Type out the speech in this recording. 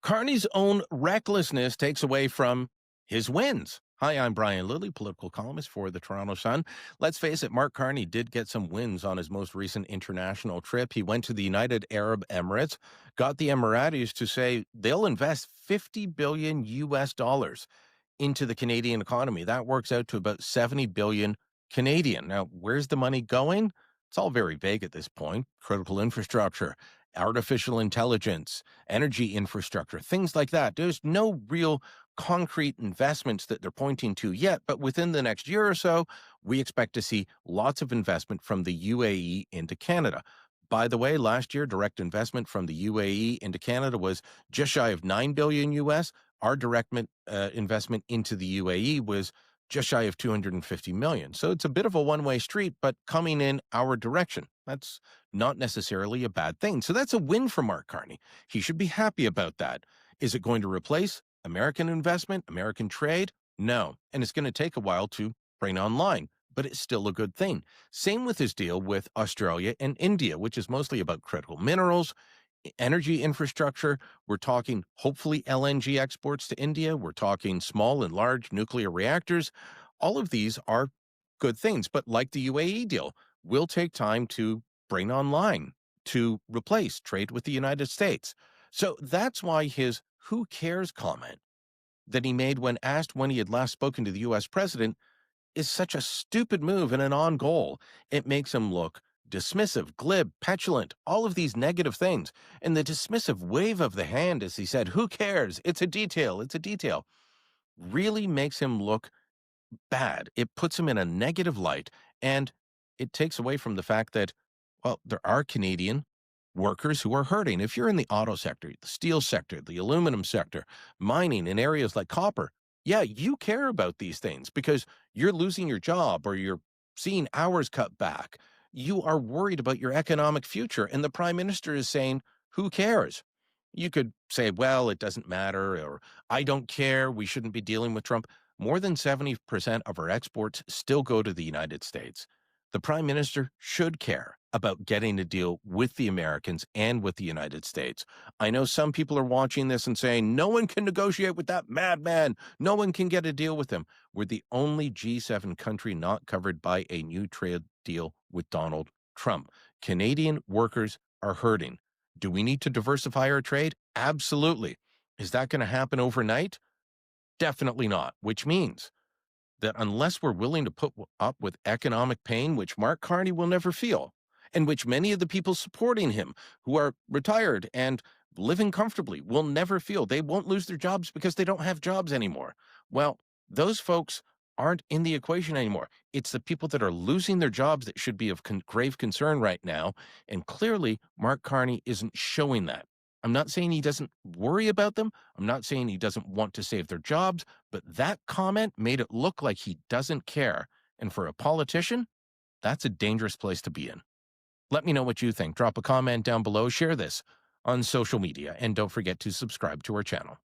Carney's own recklessness takes away from his wins. Hi, I'm Brian Lilley, political columnist for the Toronto Sun. Let's face it, Mark Carney did get some wins on his most recent international trip. He went to the United Arab Emirates, got the Emiratis to say they'll invest 50 billion US dollars into the Canadian economy. That works out to about 70 billion Canadian. Now, where's the money going? It's all very vague at this point. Critical infrastructure, artificial intelligence, energy infrastructure, things like that. There's no real concrete investments that they're pointing to yet, but within the next year or so, we expect to see lots of investment from the UAE into Canada. By the way, last year, direct investment from the UAE into Canada was just shy of 9 billion US. Our direct investment into the UAE was just shy of 250 million. So it's a bit of a one-way street, but coming in our direction. That's not necessarily a bad thing. So that's a win for Mark Carney. He should be happy about that. Is it going to replace American investment, American trade? No. And it's going to take a while to bring online, but it's still a good thing. Same with his deal with Australia and India, which is mostly about critical minerals, energy infrastructure. We're talking hopefully LNG exports to India. We're talking small and large nuclear reactors. All of these are good things, but like the UAE deal, will take time to bring online to replace trade with the United States. So that's why his "who cares" comment that he made when asked when he had last spoken to the US president is such a stupid move and a non-goal. It makes him look dismissive, glib, petulant, all of these negative things. And the dismissive wave of the hand as he said, "Who cares? It's a detail. It's a detail," really makes him look bad. It puts him in a negative light, and it takes away from the fact that, well, there are Canadian workers who are hurting. If you're in the auto sector, the steel sector, the aluminum sector, mining in areas like copper, yeah, you care about these things because you're losing your job or you're seeing hours cut back. You are worried about your economic future, and the prime minister is saying, "Who cares?" You could say, "Well, it doesn't matter," or "I don't care. We shouldn't be dealing with Trump." More than 70% of our exports still go to the United States. The prime minister should care about getting a deal with the Americans and with the United States. I know some people are watching this and saying, "No one can negotiate with that madman. No one can get a deal with him." We're the only G7 country not covered by a new trade deal with Donald Trump. Canadian workers are hurting. Do we need to diversify our trade? Absolutely. Is that going to happen overnight? Definitely not, which means that unless we're willing to put up with economic pain, which Mark Carney will never feel, and which many of the people supporting him who are retired and living comfortably will never feel, they won't lose their jobs because they don't have jobs anymore. Well, those folks aren't in the equation anymore. It's the people that are losing their jobs that should be of grave concern right now. And clearly, Mark Carney isn't showing that. I'm not saying he doesn't worry about them. I'm not saying he doesn't want to save their jobs, but that comment made it look like he doesn't care. And for a politician, that's a dangerous place to be in. Let me know what you think. Drop a comment down below. Share this on social media. And don't forget to subscribe to our channel.